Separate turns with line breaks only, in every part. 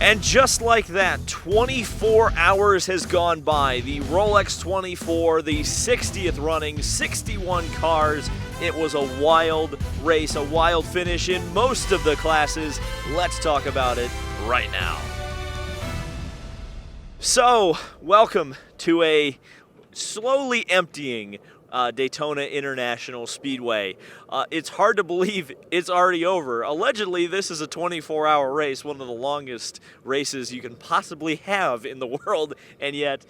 And just like that, 24 hours has gone by. The Rolex 24, the 60th running, 61 cars. It was a wild race, a wild finish in most of the classes. Let's talk about it right now. So, welcome to a slowly emptying Daytona International Speedway. It's hard to believe it's already over. Allegedly, this is a 24-hour race, one of the longest races you can possibly have in the world, and yet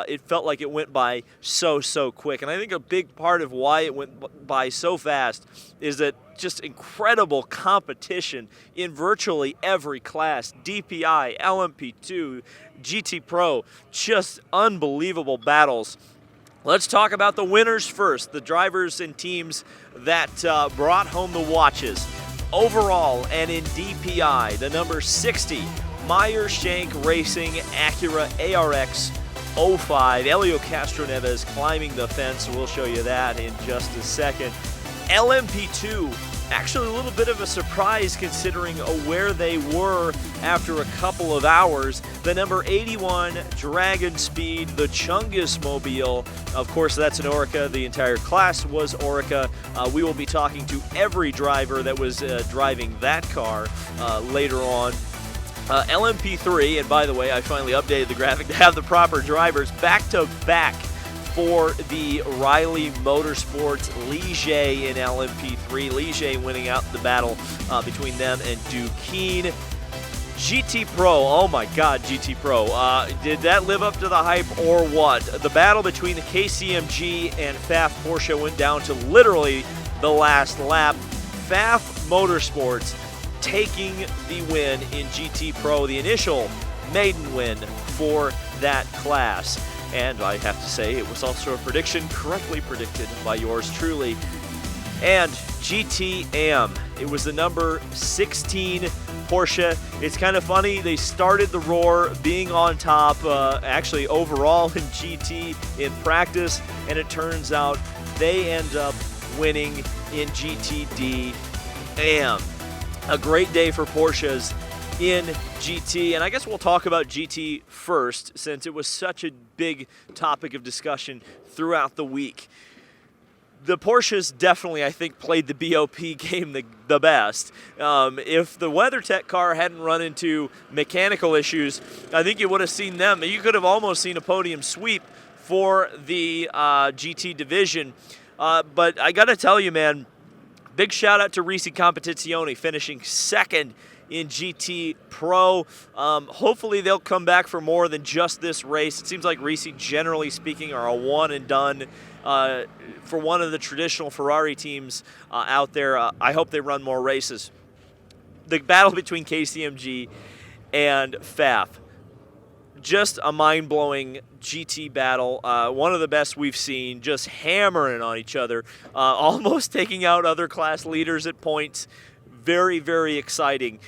it felt like it went by so quick. And I think a big part of why it went by so fast is that just incredible competition in virtually every class. DPI, LMP2, GT Pro, just unbelievable battles. Let's talk about the winners first, the drivers and teams that brought home the watches. Overall and in DPI, the number 60, Meyer Shank Racing Acura ARX 05. HELIO Castroneves climbing the fence. We'll show you that in just a second. LMP2, actually a little bit of a surprise considering where they were after a couple of hours. The number 81 Dragon Speed, the Chungus Mobile. Of course, that's an Oreca. The entire class was Oreca. We will be talking to every driver that was driving that car later on. LMP3, and by the way, I finally updated the graphic to have the proper drivers back-to-back for the Riley Motorsports Ligier in LMP3. Ligier winning out the battle between them and Duquesne. GT Pro, oh my God, GT Pro. Did that live up to the hype or what? The battle between the KCMG and Pfaff Porsche went down to literally the last lap. Pfaff Motorsports taking the win in GT Pro, the initial maiden win for that class. And I have to say, it was also a prediction correctly predicted by yours truly. And GTM, it was the number 16 Porsche. It's kind of funny, they started the Roar being on top, actually overall in GT in practice, and it turns out they end up winning in GTD AM. A great day for Porsches in GT, and I guess we'll talk about GT first since it was such a big topic of discussion throughout the week. The Porsches definitely, I think, played the BOP game the best. If the WeatherTech car hadn't run into mechanical issues, I think you would have seen them. You could have almost seen a podium sweep for the GT division. But I got to tell you, man, big shout out to Risi Competizione finishing second in GT Pro. Hopefully they'll come back for more than just this race. It seems like Risi, generally speaking, are a one and done for one of the traditional Ferrari teams out there. I hope they run more races. The battle between KCMG and Pfaff, just a mind-blowing GT battle. One of the best we've seen, just hammering on each other, almost taking out other class leaders at points. Very exciting.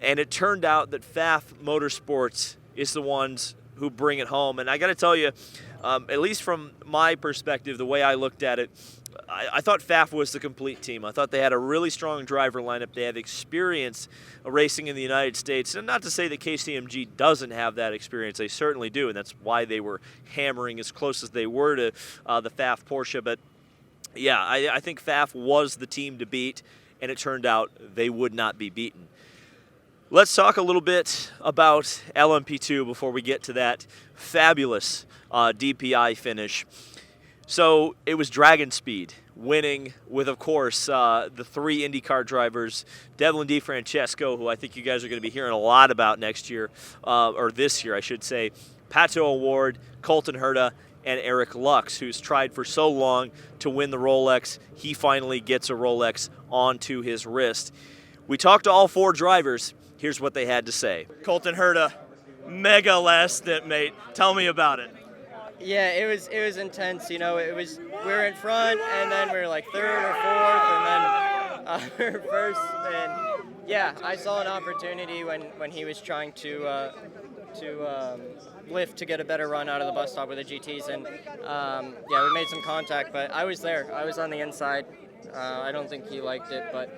And it turned out that Pfaff Motorsports is the ones who bring it home. And I got to tell you, at least from my perspective, the way I looked at it, I thought Pfaff was the complete team. I thought they had a really strong driver lineup. They have experience racing in the United States. And not to say that KCMG doesn't have that experience. They certainly do, and that's why they were hammering as close as they were to the Pfaff Porsche. But, yeah, I think Pfaff was the team to beat, and it turned out they would not be beaten. Let's talk a little bit about LMP2 before we get to that fabulous DPI finish. So it was Dragon Speed winning with, of course, the three IndyCar drivers, Devlin DeFrancesco, who I think you guys are going to be hearing a lot about next year, or this year, I should say, Pato O'Ward, Colton Herta, and Eric Lux, who's tried for so long to win the Rolex. He finally gets a Rolex onto his wrist. We talked to all four drivers. Here's what they had to say. Colton Herta, mega last stint, mate. Tell me about it.
Yeah, it was intense. You know, we were in front, and then we were like third or fourth, and then we were first. And yeah, I saw an opportunity when he was trying to lift to get a better run out of the bus stop with the GTs, and we made some contact. But I was there. I was on the inside. I don't think he liked it, but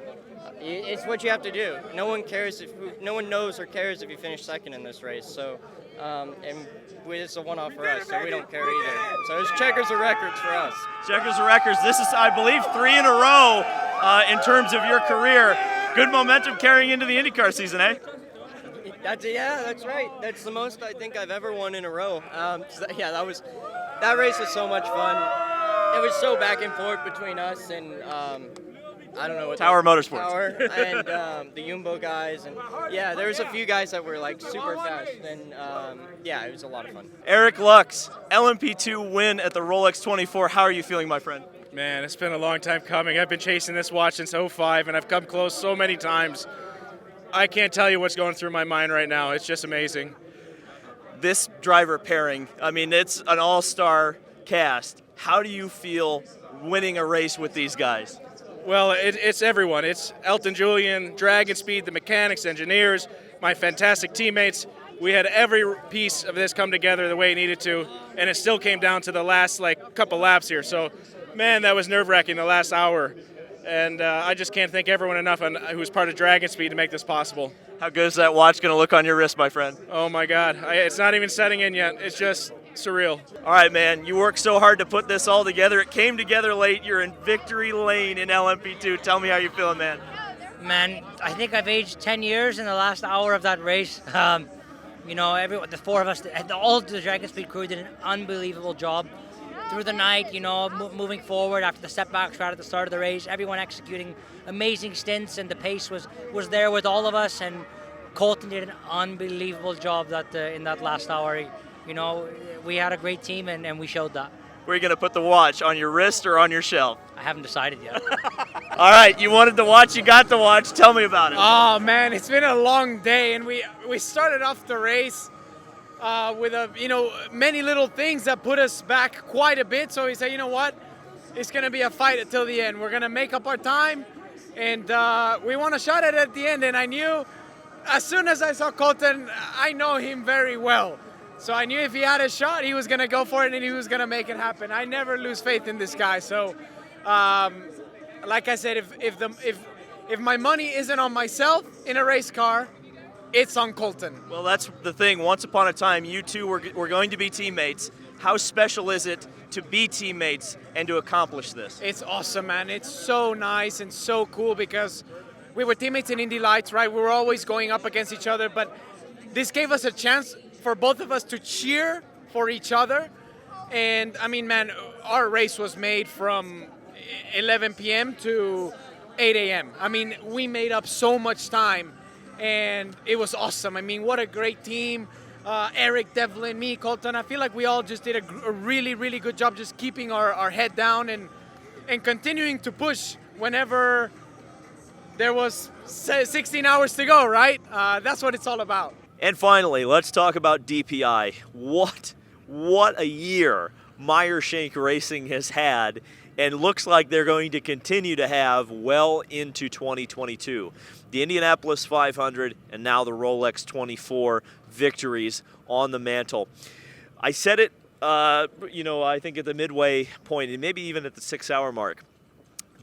it's what you have to do. No one cares no one knows or cares if you finish second in this race. So, and it's a one-off for us, so we don't care either. So it's checkers of records for us.
Checkers of records. This is, I believe, 3 in a row in terms of your career. Good momentum carrying into the IndyCar season, eh?
That's right. That's the most I think I've ever won in a row. That race was so much fun. It was so back and forth between us and I don't know what
Tower Motorsports.
Tower and the Jumbo guys, and yeah, there was a few guys that were like super fast, and yeah, it was a lot of fun.
Eric Lux, LMP2 win at the Rolex 24. How are you feeling, my friend?
Man, it's been a long time coming. I've been chasing this watch since '05, and I've come close so many times. I can't tell you what's going through my mind right now. It's just amazing.
This driver pairing, I mean, it's an all-star cast. How do you feel winning a race with these guys?
Well, it's everyone. It's Elton Julian, Dragon Speed, the mechanics, engineers, my fantastic teammates. We had every piece of this come together the way it needed to, and it still came down to the last couple laps here. So, man, that was nerve-wracking the last hour. And I just can't thank everyone enough who was part of Dragon Speed to make this possible.
How good is that watch going to look on your wrist, my friend?
Oh, my God. It's not even setting in yet. It's just surreal.
All right, man. You worked so hard to put this all together. It came together late. You're in victory lane in LMP2. Tell me how you're feeling, man.
Man, I think I've aged 10 years in the last hour of that race. You know, the four of us, all the Dragon Speed crew did an unbelievable job through the night, you know, moving forward after the setbacks right at the start of the race, everyone executing amazing stints, and the pace was there with all of us, and Colton did an unbelievable job in that last hour. You know, we had a great team, and we showed that.
Where are you going to put the watch, on your wrist or on your shelf?
I haven't decided yet.
All right, you wanted the watch, you got the watch. Tell me about it.
Oh, man, it's been a long day, and we started off the race with many little things that put us back quite a bit. So we said, you know what, it's going to be a fight until the end. We're going to make up our time, and we want a shot at it at the end. And I knew, as soon as I saw Colton, I know him very well. So I knew if he had a shot, he was going to go for it, and he was going to make it happen. I never lose faith in this guy. So, like I said, if my money isn't on myself in a race car, it's on Colton.
Well, that's the thing. Once upon a time, you two were going to be teammates. How special is it to be teammates and to accomplish this?
It's awesome, man. It's so nice and so cool because we were teammates in Indy Lights, right? We were always going up against each other, but this gave us a chance for both of us to cheer for each other. And, I mean, man, our race was made from 11 p.m. to 8 a.m. I mean, we made up so much time. And it was awesome. I mean, what a great team. Eric, Devlin, me, Colton. I feel like we all just did a really, really good job just keeping our head down and continuing to push whenever there was 16 hours to go, right? That's what it's all about.
And finally, let's talk about DPI. What a year Meyer-Shank Racing has had, and looks like they're going to continue to have well into 2022. The Indianapolis 500 and now the Rolex 24 victories on the mantle. I said it, I think at the midway point, and maybe even at the 6-hour mark.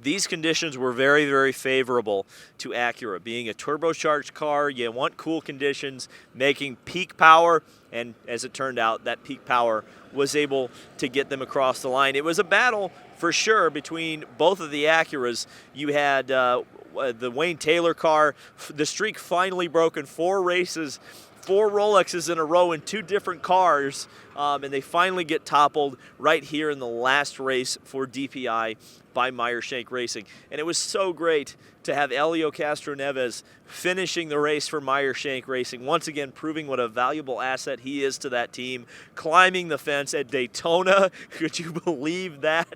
These conditions were very, very favorable to Acura. Being a turbocharged car, you want cool conditions, making peak power, and as it turned out, that peak power was able to get them across the line. It was a battle for sure between both of the Acuras. You had the Wayne Taylor car, the streak finally broken, 4 races, 4 Rolexes in a row in 2 different cars, and they finally get toppled right here in the last race for DPI by Meyer-Shank Racing. And it was so great to have HELIO Castroneves finishing the race for Meyer-Shank Racing, once again proving what a valuable asset he is to that team, climbing the fence at Daytona. Could you believe that?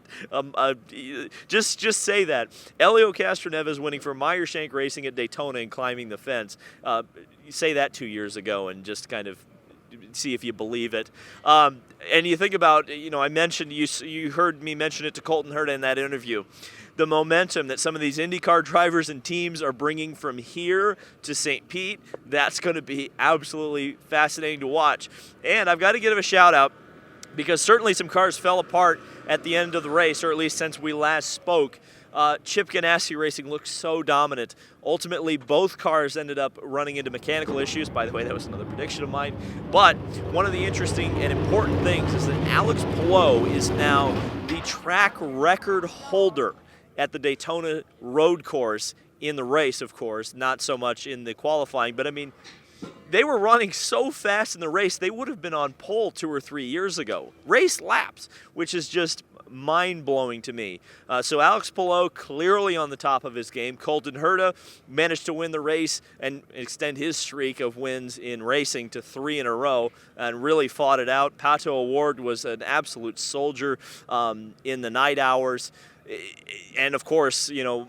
Just say that. HELIO Castroneves winning for Meyer-Shank Racing at Daytona and climbing the fence. You say that 2 years ago and just kind of see if you believe it. And you think about, I mentioned, you heard me mention it to Colton Herta in that interview, the momentum that some of these IndyCar drivers and teams are bringing from here to St. Pete. That's going to be absolutely fascinating to watch. And I've got to give a shout out, because certainly some cars fell apart at the end of the race, or at least since we last spoke. Chip Ganassi Racing looked so dominant. Ultimately, both cars ended up running into mechanical issues. By the way, that was another prediction of mine. But one of the interesting and important things is that Alex Palou is now the track record holder at the Daytona road course in the race, of course, not so much in the qualifying. But I mean, they were running so fast in the race, they would have been on pole 2 or 3 years ago. Race laps, which is just mind-blowing to me. So Alex Palou clearly on the top of his game. Colton Herta managed to win the race and extend his streak of wins in racing to 3 in a row and really fought it out. Pato O'Ward was an absolute soldier in the night hours. And of course, you know,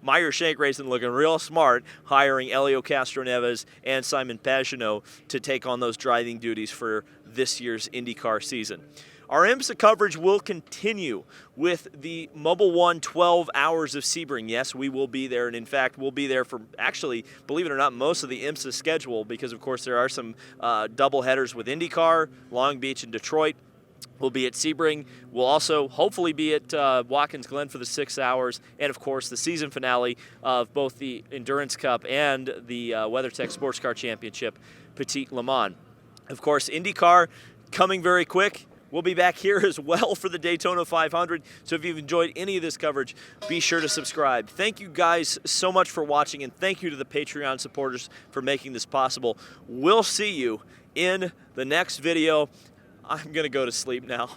Meyer Shank Racing looking real smart, hiring Helio Castroneves and Simon Pagenaud to take on those driving duties for this year's IndyCar season. Our IMSA coverage will continue with the Mobil 1 12 Hours of Sebring. Yes, we will be there, and in fact, we'll be there for actually, believe it or not, most of the IMSA schedule because, of course, there are some double headers with IndyCar, Long Beach, and Detroit. We'll be at Sebring. We'll also hopefully be at Watkins Glen for the 6 hours, and of course the season finale of both the Endurance Cup and the WeatherTech Sports Car Championship, Petite Le Mans. Of course, IndyCar coming very quick. We'll be back here as well for the Daytona 500. So if you've enjoyed any of this coverage, be sure to subscribe. Thank you guys so much for watching, and thank you to the Patreon supporters for making this possible. We'll see you in the next video. I'm going to go to sleep now.